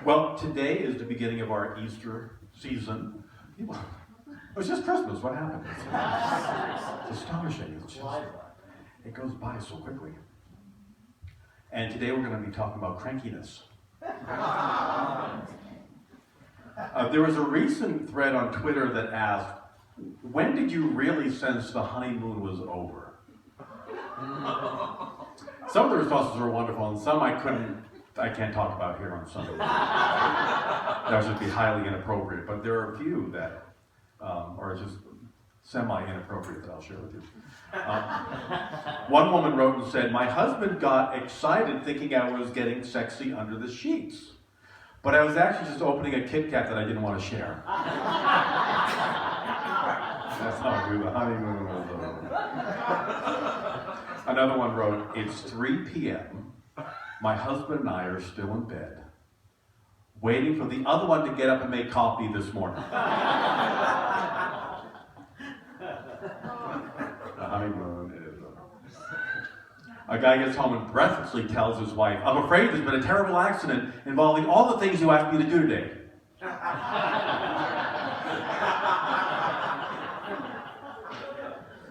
Well, today is the beginning of our Easter season. It was just Christmas. What happened? It's astonishing. It goes by so quickly. And today we're going to be talking about crankiness. There was a recent thread on Twitter that asked, when did you really sense the honeymoon was over? Some of the responses were wonderful, and some I can't talk about here on Sunday. That would just be highly inappropriate, but there are a few that are just semi-inappropriate that I'll share with you. One woman wrote and said, my husband got excited thinking I was getting sexy under the sheets, but I was actually just opening a Kit Kat that I didn't want to share. That's how I do the honeymoon was over. Another one wrote, it's 3 p.m., my husband and I are still in bed, waiting for the other one to get up and make coffee this morning. The honeymoon is over. A guy gets home and breathlessly tells his wife, I'm afraid there's been a terrible accident involving all the things you asked me to do today. A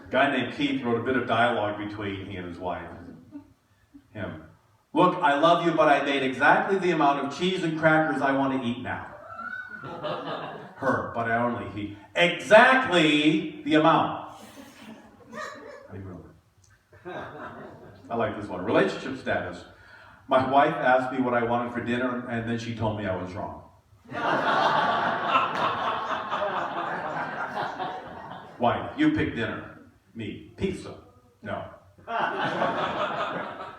guy named Keith wrote a bit of dialogue between he and his wife. Him. Look, I love you, but I made exactly the amount of cheese and crackers I want to eat now. Her, but I only he. Exactly the amount. I like this one. Relationship status. My wife asked me what I wanted for dinner, and then she told me I was wrong. Wife, you pick dinner. Me, pizza. No.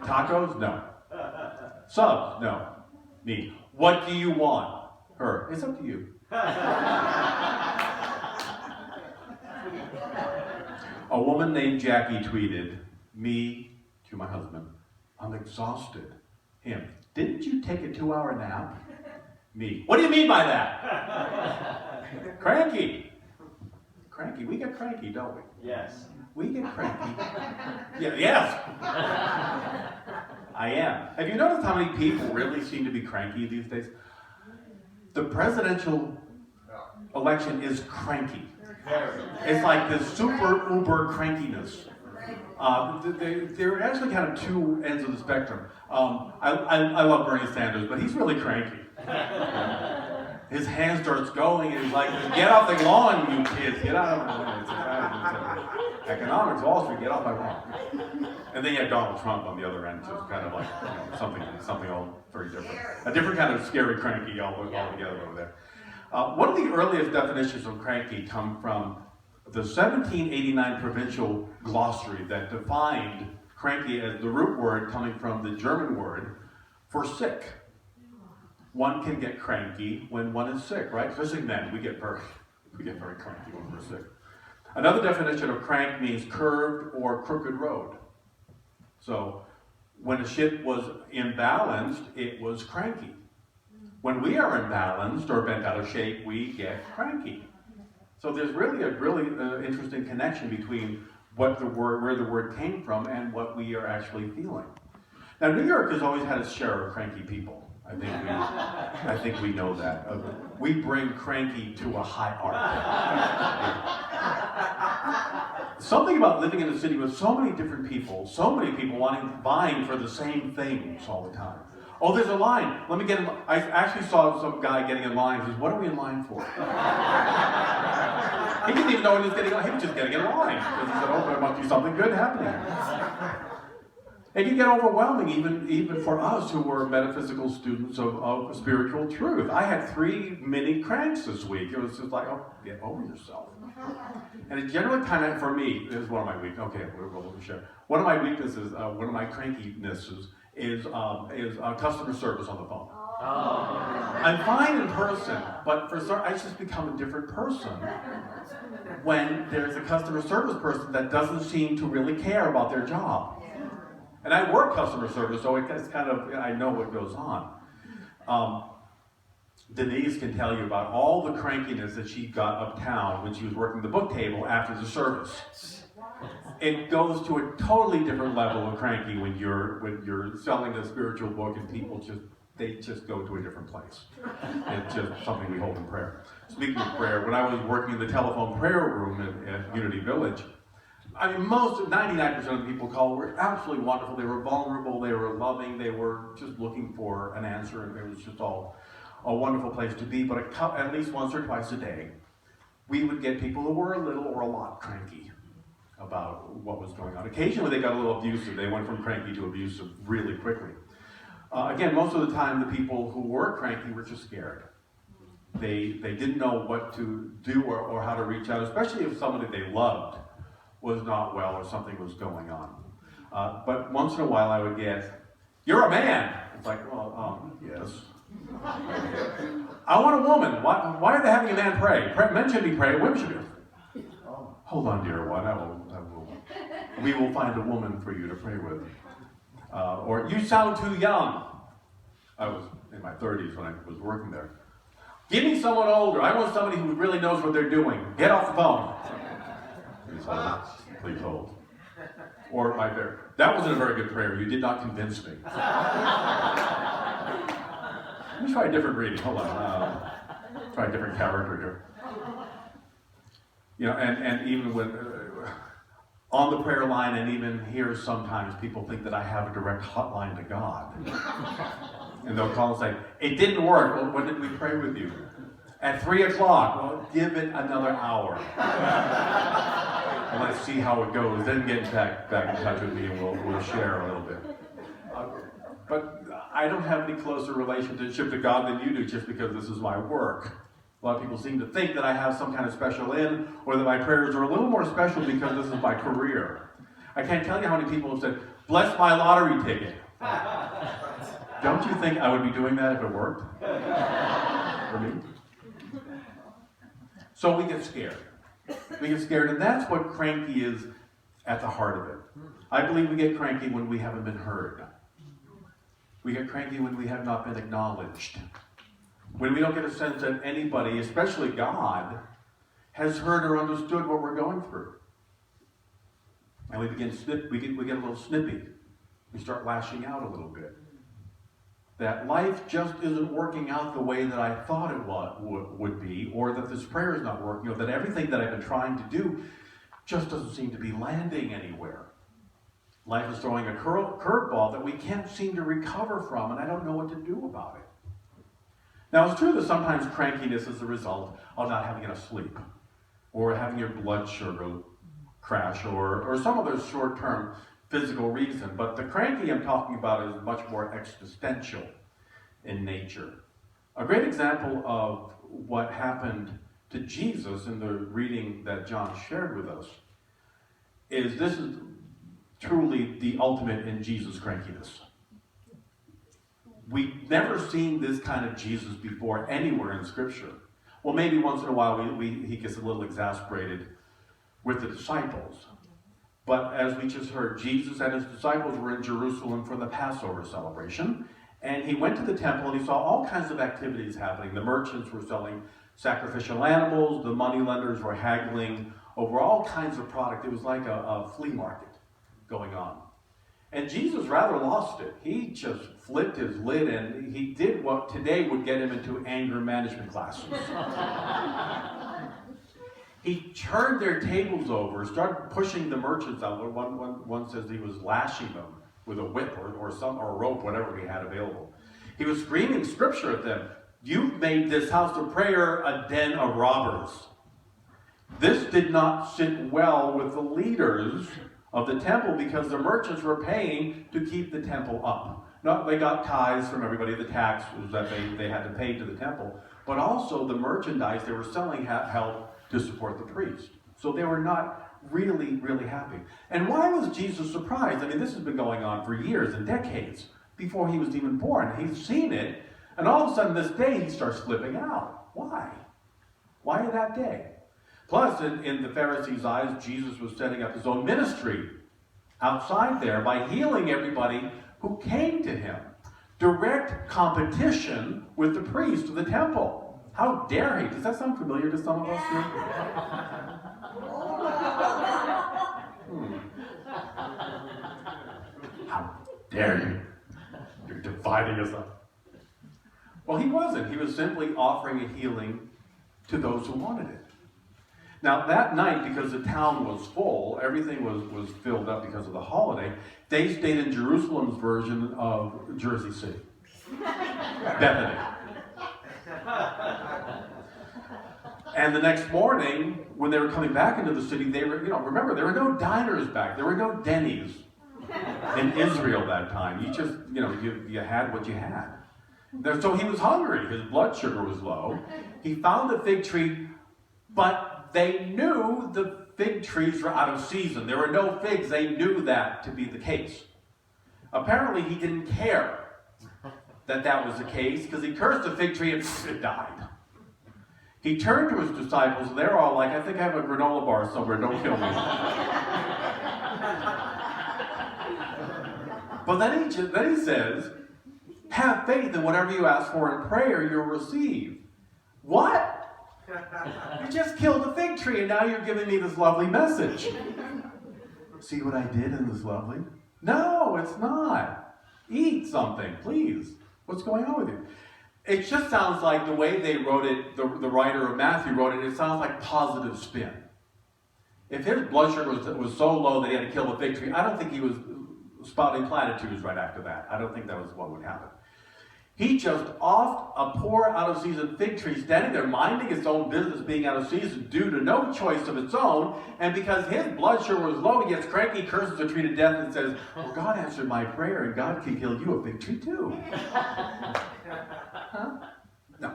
Tacos? No. Subs? No. Me, what do you want? Her, it's up to you. A woman named Jackie tweeted, me to my husband, I'm exhausted. Him, didn't you take a 2-hour nap? Me, what do you mean by that? Cranky. Cranky, we get cranky, don't we? Yes. We get cranky. Yeah, yes. I am. Have you noticed how many people really seem to be cranky these days? The presidential election is cranky. It's like this super uber crankiness. They're actually kind of two ends of the spectrum. I love Bernie Sanders, but he's really cranky. His hand starts going, and he's like, get off the lawn, you kids. Get out of the lawn. Economics, Wall Street, get off my lawn. And then you have Donald Trump on the other end, just kind of like something all very different. A different kind of scary cranky all together over there. One of the earliest definitions of cranky come from the 1789 provincial glossary that defined cranky as the root word coming from the German word for sick. One can get cranky when one is sick, right? Especially men, we get very cranky when we're sick. Another definition of crank means curved or crooked road. So when a ship was imbalanced, it was cranky. When we are imbalanced or bent out of shape, we get cranky. So there's really a interesting connection between where the word came from and what we are actually feeling. Now, New York has always had its share of cranky people. I think we know that. We bring cranky to a high art. Something about living in a city with so many different people, vying for the same things all the time. Oh, there's a line. Let me get in. I actually saw some guy getting in line. He says, what are we in line for? He didn't even know he was getting in line. He was just getting in line. Because he said, oh, there must be something good happening. It can get overwhelming, even for us who were metaphysical students of spiritual truth. I had 3 mini cranks this week. It was just like, oh, get over yourself. And it generally kind of, for me, this is one of my weaknesses. Okay, we'll share. One of my weaknesses, one of my crankinesses, is customer service on the phone. Oh. I'm fine in person, but I just become a different person when there's a customer service person that doesn't seem to really care about their job. And I work customer service, so it's kind of, I know what goes on. Denise can tell you about all the crankiness that she got uptown when she was working the book table after the service. It goes to a totally different level of cranky when you're selling a spiritual book and people just they just go to a different place. It's just something we hold in prayer. Speaking of prayer, when I was working in the telephone prayer room at Unity Village, I mean, 99% of the people called were absolutely wonderful. They were vulnerable, they were loving, they were just looking for an answer, and it was just all a wonderful place to be. But at least once or twice a day, we would get people who were a little or a lot cranky about what was going on. Occasionally they got a little abusive. They went from cranky to abusive really quickly. Again, most of the time the people who were cranky were just scared. They didn't know what to do or how to reach out, especially if somebody they loved was not well or something was going on. But once in a while I would get, "You're a man!" It's like, well, yes. "I want a woman. Why are they having a man pray? Men should be praying, women should be." "Hold on, dear one, we will find a woman for you to pray with." Or, "You sound too young." I was in my 30s when I was working there. "Give me someone older. I want somebody who really knows what they're doing. Get off the phone." Please hold. Please hold. Or "That wasn't a very good prayer. You did not convince me." Let me try a different reading. Hold on. Try a different character here. You know, and even when on the prayer line, and even here sometimes people think that I have a direct hotline to God. And they'll call and say, "It didn't work." "Well, when did we pray with you?" "At 3 o'clock. "Well, give it another hour. And let's see how it goes. Then get back in touch with me and we'll share a little bit." But I don't have any closer relationship to God than you do just because this is my work. A lot of people seem to think that I have some kind of special in, or that my prayers are a little more special because this is my career. I can't tell you how many people have said, "Bless my lottery ticket." Don't you think I would be doing that if it worked? For me? So we get scared. We get scared, and that's what cranky is at the heart of it. I believe we get cranky when we haven't been heard. We get cranky when we have not been acknowledged. When we don't get a sense that anybody, especially God, has heard or understood what we're going through. And we get a little snippy. We start lashing out a little bit. That life just isn't working out the way that I thought it would be, or that this prayer is not working, or that everything that I've been trying to do just doesn't seem to be landing anywhere. Life is throwing a curveball that we can't seem to recover from, and I don't know what to do about it. Now, it's true that sometimes crankiness is the result of not having enough sleep, or having your blood sugar crash, or some other short-term physical reason. But the cranky I'm talking about is much more existential in nature. A great example of what happened to Jesus in the reading that John shared with us is this is truly the ultimate in Jesus' crankiness. We've never seen this kind of Jesus before anywhere in Scripture. Well, maybe once in a while he gets a little exasperated with the disciples. But as we just heard, Jesus and his disciples were in Jerusalem for the Passover celebration. And he went to the temple and he saw all kinds of activities happening. The merchants were selling sacrificial animals. The moneylenders were haggling over all kinds of product. It was like a flea market going on. And Jesus rather lost it. He just flipped his lid and he did what today would get him into anger management classes. He turned their tables over, started pushing the merchants out. One says he was lashing them with a whip or a rope, whatever he had available. He was screaming scripture at them. "You've made this house of prayer a den of robbers." This did not sit well with the leaders of the temple because the merchants were paying to keep the temple up. Not they got tithes from everybody, the taxes that they had to pay to the temple, but also the merchandise they were selling helped to support the priest. So they were not really, really happy. And why was Jesus surprised? I mean, this has been going on for years and decades before he was even born. He's seen it, and all of a sudden this day he starts flipping out. Why? Why that day? Plus, in the Pharisees' eyes, Jesus was setting up his own ministry outside there by healing everybody who came to him. Direct competition with the priest of the temple. How dare he? Does that sound familiar to some of us here? How dare you? You're dividing us up. Well, he wasn't. He was simply offering a healing to those who wanted it. Now, that night, because the town was full, everything was filled up because of the holiday, they stayed in Jerusalem's version of Jersey City. Bethany. And the next morning, when they were coming back into the city, they were, remember, there were no diners back. There were no Denny's in Israel that time. You just, you had what you had. So he was hungry. His blood sugar was low. He found the fig tree, but they knew the fig trees were out of season. There were no figs. They knew that to be the case. Apparently, he didn't care that was the case, because he cursed the fig tree and it died. He turned to his disciples, and they're all like, I think I have a granola bar somewhere, don't kill me. But then he says, have faith in whatever you ask for in prayer, you'll receive. What? You just killed a fig tree, and now you're giving me this lovely message. See what I did in this lovely? No, it's not. Eat something, please. What's going on with you? It just sounds like the way they wrote it, the writer of Matthew wrote it, it sounds like positive spin. If his blood sugar was so low that he had to kill the fig tree, I don't think he was spouting platitudes right after that. I don't think that was what would happen. He just offed a poor out-of-season fig tree standing there minding its own business being out of season due to no choice of its own, and because his blood sugar was low, he gets cranky, curses the tree to death, and says, well, God answered my prayer, and God can kill you a fig tree too. Huh? No.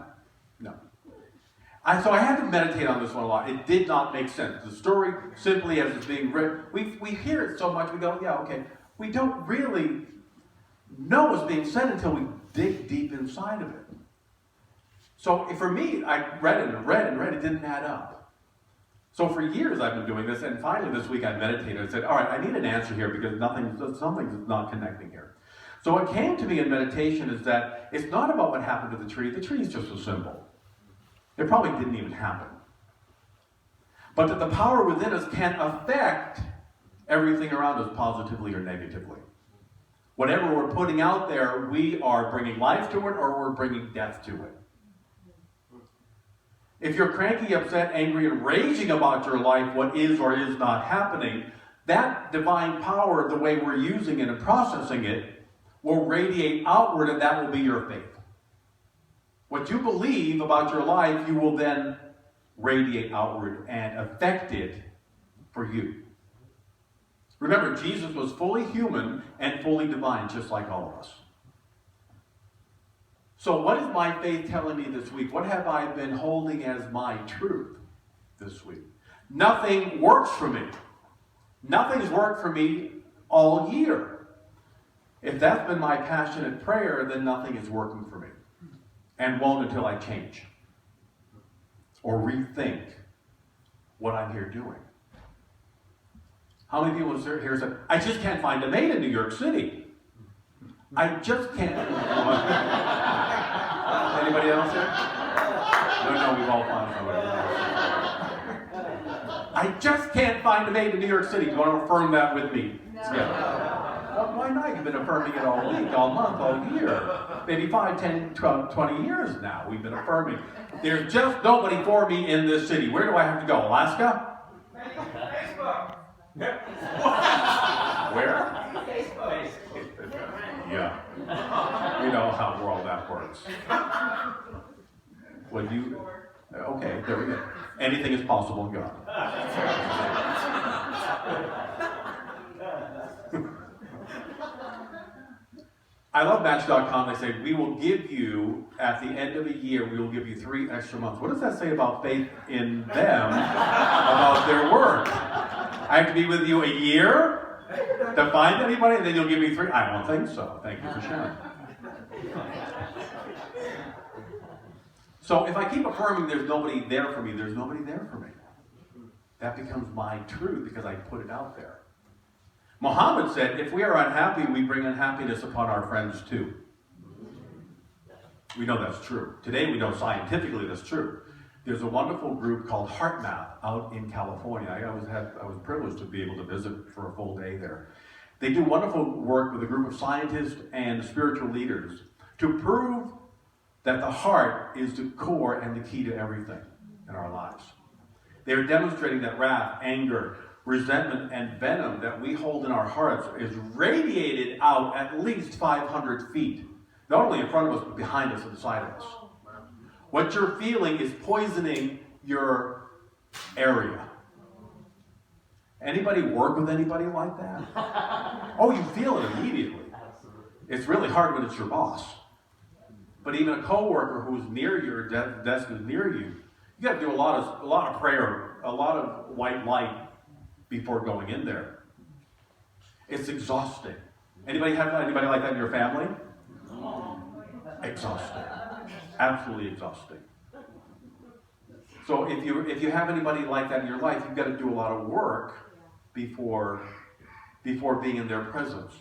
So I had to meditate on this one a lot. It did not make sense. The story, simply as it's being written, we hear it so much, we go, yeah, okay. We don't really know what's being said until we dig deep inside of it. So for me, I read it, it didn't add up. So for years I've been doing this, and finally this week I meditated and said, all right, I need an answer here because something's not connecting here. So what came to me in meditation is that it's not about what happened to the tree. The tree is just a symbol. It probably didn't even happen. But that the power within us can affect everything around us positively or negatively. Whatever we're putting out there, we are bringing life to it or we're bringing death to it. If you're cranky, upset, angry, and raging about your life, what is or is not happening, that divine power, the way we're using it and processing it, will radiate outward, and that will be your faith. What you believe about your life, you will then radiate outward and affect it for you. Remember, Jesus was fully human and fully divine, just like all of us. So what is my faith telling me this week? What have I been holding as my truth this week? Nothing works for me. Nothing's worked for me all year. If that's been my passionate prayer, then nothing is working for me. And won't until I change. Or rethink what I'm here doing. How many people here said, I just can't find a maid in New York City. I just can't. Anybody else here? No, we've all found somebody. I just can't find a maid in New York City. Do you want to affirm that with me? No. Yeah. Well, why not? You've been affirming it all week, all month, all year. Maybe 5, 10, 12, 20 years now we've been affirming. There's just nobody for me in this city. Where do I have to go? Alaska? Facebook. Where? Facebook. Yeah. We know how all that works. When you... Okay, there we go. Anything is possible in God. I love Match.com. They say, we will give you, at the end of the year, we will give you 3 extra months. What does that say about faith in them, about their work? I have to be with you a year to find anybody, and then you'll give me 3? I don't think so. Thank you for sharing. So if I keep affirming there's nobody there for me, there's nobody there for me. That becomes my truth because I put it out there. Muhammad said, if we are unhappy, we bring unhappiness upon our friends too. We know that's true. Today we know scientifically that's true. There's a wonderful group called HeartMath out in California. I was privileged to be able to visit for a full day there. They do wonderful work with a group of scientists and spiritual leaders to prove that the heart is the core and the key to everything in our lives. They are demonstrating that wrath, anger, resentment, and venom that we hold in our hearts is radiated out at least 500 feet. Not only in front of us, but behind us and beside of us. What you're feeling is poisoning your area. Anybody work with anybody like that? Oh, you feel it immediately. It's really hard when it's your boss. But even a coworker who's near your desk is near you, you got to do a lot of prayer, a lot of white light before going in there. It's exhausting. Anybody have anybody like that in your family? Exhausting. Absolutely exhausting. So if you have anybody like that in your life, you've got to do a lot of work before being in their presence.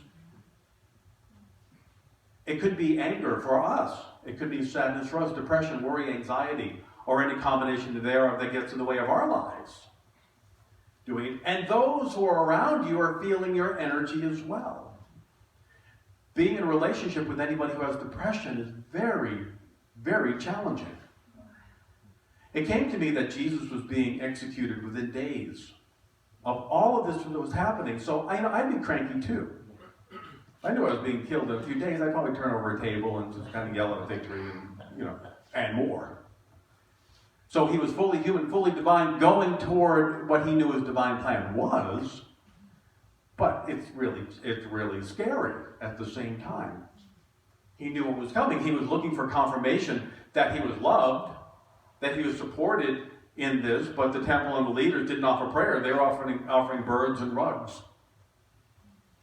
It could be anger for us. It could be sadness for us, depression, worry, anxiety, or any combination thereof that gets in the way of our lives. And those who are around you are feeling your energy as well. Being in a relationship with anybody who has depression is very, very challenging. It came to me that Jesus was being executed within days of all of this that was happening. So I'd be cranky too. I knew I was being killed in a few days. I'd probably turn over a table and just kind of yell at victory and more. So he was fully human, fully divine, going toward what he knew his divine plan was. But it's really scary at the same time. He knew what was coming. He was looking for confirmation that he was loved, that he was supported in this, but the temple and the leaders didn't offer prayer. They were offering birds and rugs.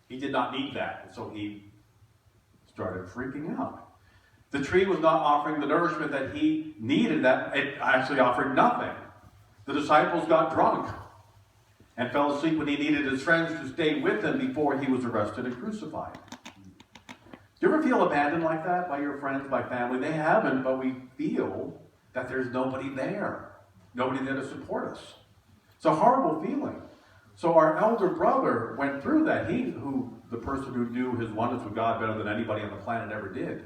He did not need that, so he started freaking out. The tree was not offering the nourishment that he needed. That it actually offered nothing. The disciples got drunk and fell asleep when he needed his friends to stay with him before he was arrested and crucified. Do you ever feel abandoned like that by your friends, by family? They haven't, but we feel that there's nobody there. Nobody there to support us. It's a horrible feeling. So our elder brother went through that. The person who knew his oneness with God better than anybody on the planet ever did.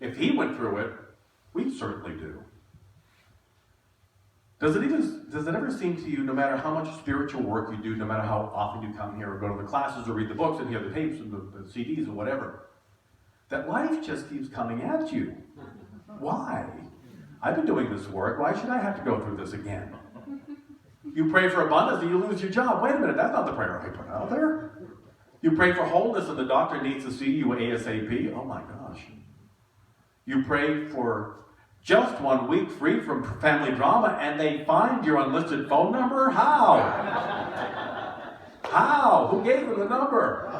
If he went through it, we certainly do. Does it ever seem to you, no matter how much spiritual work you do, no matter how often you come here or go to the classes or read the books and hear the tapes and the CDs or whatever, that life just keeps coming at you? Why? I've been doing this work. Why should I have to go through this again? You pray for abundance and you lose your job. Wait a minute, that's not the prayer I put out there. You pray for wholeness and the doctor needs to see you ASAP. Oh my gosh. You pray for just 1 week free from family drama and they find your unlisted phone number? How? How? Who gave them the number?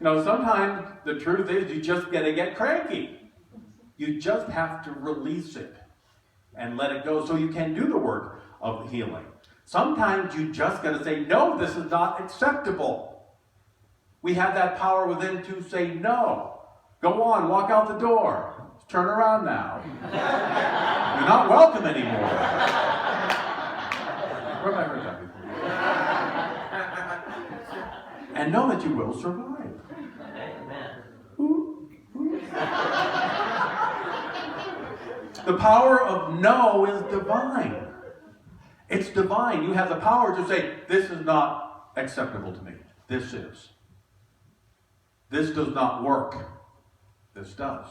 Sometimes the truth is you just gotta get cranky. You just have to release it and let it go so you can do the work of healing. Sometimes you just got to say, no, this is not acceptable. We have that power within to say no. Go on, walk out the door. Turn around now. You're not welcome anymore. Where have I heard that before? And know that you will survive. The power of no is divine. It's divine. You have the power to say, this is not acceptable to me. This is. This does not work. This does.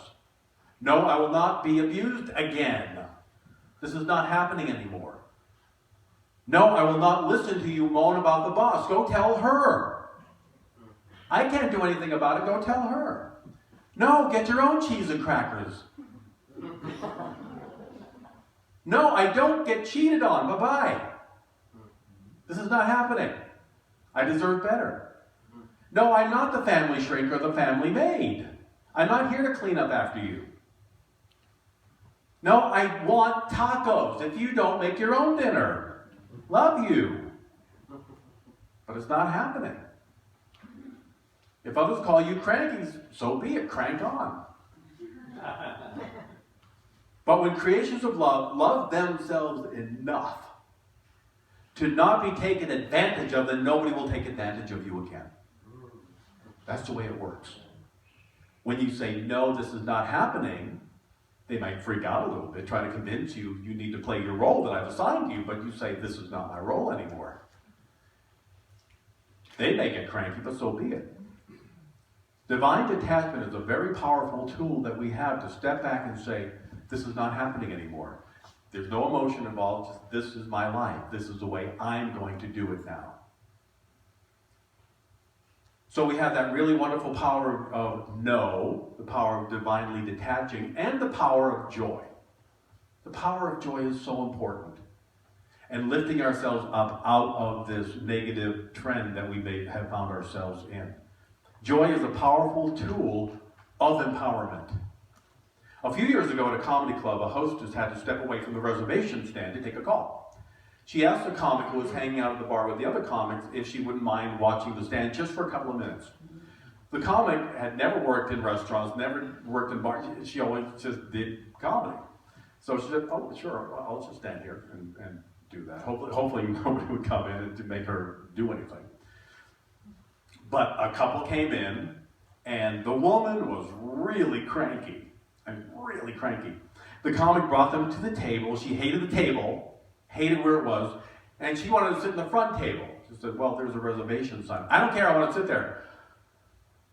No, I will not be abused again. This is not happening anymore. No, I will not listen to you moan about the boss. Go tell her. I can't do anything about it. Go tell her. No, get your own cheese and crackers. No, I don't get cheated on. Bye-bye. This is not happening. I deserve better. No, I'm not the family shrink or the family maid. I'm not here to clean up after you. No, I want tacos if you don't make your own dinner. Love you. But it's not happening. If others call you cranky, so be it. Crank on. But when creations of love themselves enough to not be taken advantage of, then nobody will take advantage of you again. That's the way it works. When you say, no, this is not happening, They might freak out a little bit, try to convince you you need to play your role that I've assigned you, but you say, this is not my role anymore. They may get cranky, but so be it. Divine detachment is a very powerful tool that we have to step back and say, this is not happening anymore. There's no emotion involved. Just, this is my life. This is the way I'm going to do it now. So we have that really wonderful power of no, the power of divinely detaching, and the power of joy. The power of joy is so important. And lifting ourselves up out of this negative trend that we may have found ourselves in. Joy is a powerful tool of empowerment. A few years ago at a comedy club, a hostess had to step away from the reservation stand to take a call. She asked a comic who was hanging out at the bar with the other comics if she wouldn't mind watching the stand just for a couple of minutes. The comic had never worked in restaurants, never worked in bars. She always just did comedy. So she said, oh, sure, I'll just stand here and do that. Hopefully nobody would come in and to make her do anything. But a couple came in, and the woman was really cranky. Really cranky. The comic brought them to the table. She hated the table. Hated where it was, and she wanted to sit in the front table. She said, well, there's a reservation sign. I don't care, I want to sit there.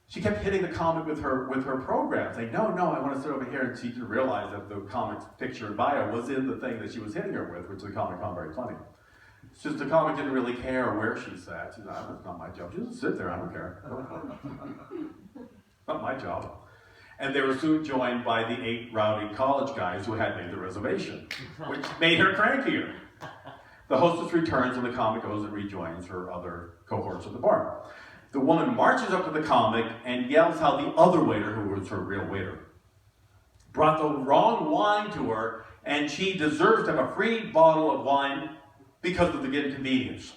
She kept hitting the comic with her program, saying, no, I want to sit over here, and she didn't realize that the comic's picture and bio was in the thing that she was hitting her with, which the comic found very funny. It's just the comic didn't really care where she sat. She said, oh, it's not my job. She just sit there, I don't care. Not my job. And they were soon joined by the 8 rowdy college guys who had made the reservation, which made her crankier. The hostess returns and the comic goes and rejoins her other cohorts at the bar. The woman marches up to the comic and yells how the other waiter, who was her real waiter, brought the wrong wine to her, and she deserves to have a free bottle of wine because of the inconvenience.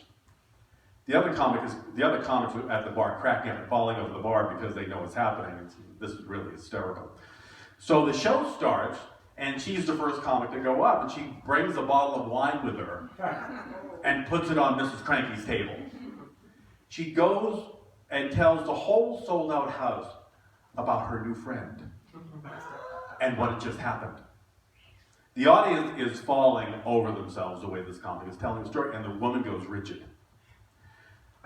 The other comics at the bar cracking up and falling over the bar because they know what's happening. This is really hysterical. So the show starts, and she's the first comic to go up, and she brings a bottle of wine with her and puts it on Mrs. Cranky's table. She goes and tells the whole sold-out house about her new friend and what had just happened. The audience is falling over themselves the way this comic is telling the story, and the woman goes rigid.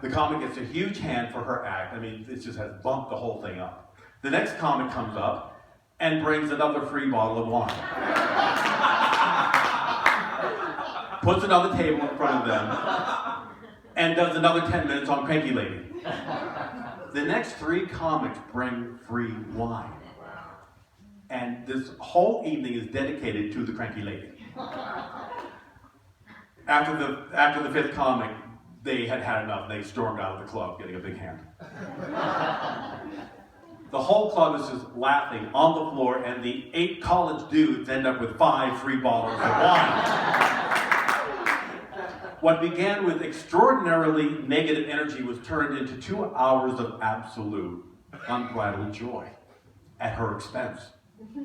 The comic gets a huge hand for her act. I mean, it just has bumped the whole thing up. The next comic comes up and brings another free bottle of wine. Puts it on the table in front of them and does another 10 minutes on Cranky Lady. The next 3 comics bring free wine. And this whole evening is dedicated to the Cranky Lady. After the 5th comic, they had had enough. They stormed out of the club, getting a big hand. The whole club is just laughing on the floor, and the 8 college dudes end up with 5 free bottles of wine. What began with extraordinarily negative energy was turned into 2 hours of absolute, unbridled joy at her expense,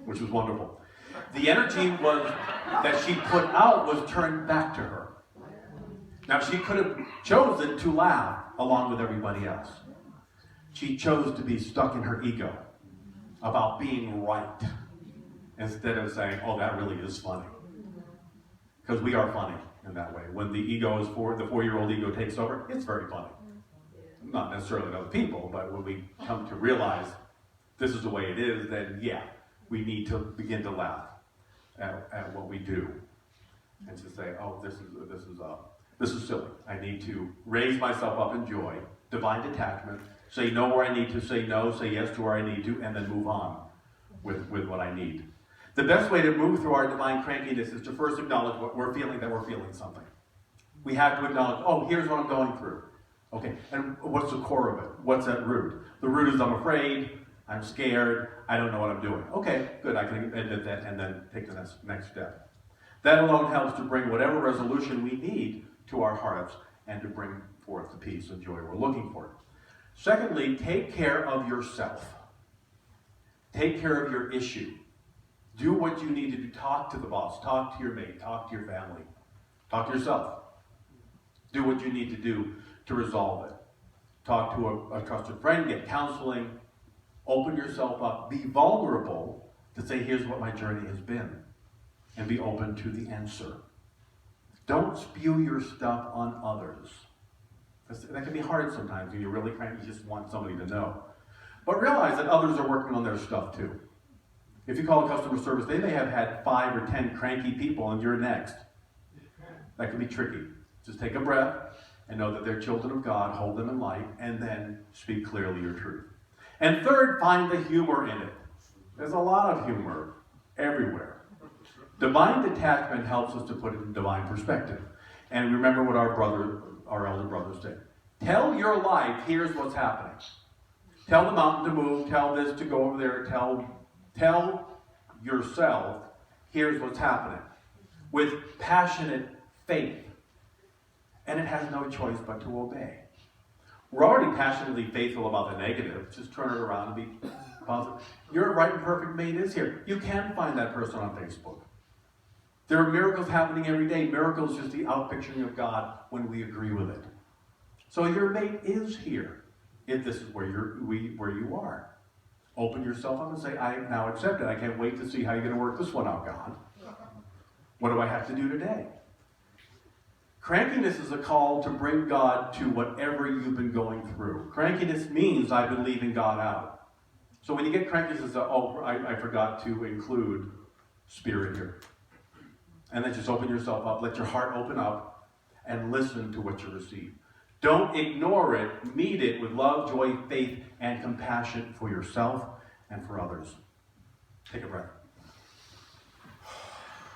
which was wonderful. The energy that she put out was turned back to her. Now, she could have chosen to laugh along with everybody else. She chose to be stuck in her ego about being right instead of saying, oh, that really is funny. Because we are funny in that way. When the ego is the 4-year-old ego takes over, it's very funny. Not necessarily to other people, but when we come to realize this is the way it is, then yeah, we need to begin to laugh at what we do. And to say, oh, this is silly. I need to raise myself up in joy, divine detachment, say no where I need to, say no, say yes to where I need to, and then move on with what I need. The best way to move through our divine crankiness is to first acknowledge what we're feeling, that we're feeling something. We have to acknowledge, oh, here's what I'm going through. Okay, and what's the core of it? What's that root? The root is I'm afraid, I'm scared, I don't know what I'm doing. Okay, good, I can admit that and then take the next step. That alone helps to bring whatever resolution we need to our hearts and to bring forth the peace and joy we're looking for. Secondly, take care of yourself. Take care of your issue. Do what you need to do. Talk to the boss, talk to your mate, talk to your family, talk to yourself. Do what you need to do to resolve it. Talk to a trusted friend, get counseling, open yourself up, be vulnerable to say, here's what my journey has been, and be open to the answer. Don't spew your stuff on others. That can be hard sometimes when you're really cranky, you just want somebody to know. But realize that others are working on their stuff too. If you call customer service, they may have had 5 or 10 cranky people and you're next. That can be tricky. Just take a breath and know that they're children of God, hold them in light, and then speak clearly your truth. And third, find the humor in it. There's a lot of humor everywhere. Divine detachment helps us to put it in divine perspective. And remember what our elder brother said. Tell your life, here's what's happening. Tell the mountain to move, tell this to go over there, tell yourself, here's what's happening. With passionate faith. And it has no choice but to obey. We're already passionately faithful about the negative. Just turn it around and be positive. Your right and perfect mate is here. You can find that person on Facebook. There are miracles happening every day. Miracles is just the outpicturing of God when we agree with it. So your mate is here, if this is where you are. Open yourself up and say, I now accept it. I can't wait to see how you're going to work this one out, God. What do I have to do today? Crankiness is a call to bring God to whatever you've been going through. Crankiness means I've been leaving God out. So when you get cranky, it's I forgot to include spirit here. And then just open yourself up. Let your heart open up and listen to what you receive. Don't ignore it. Meet it with love, joy, faith, and compassion for yourself and for others. Take a breath.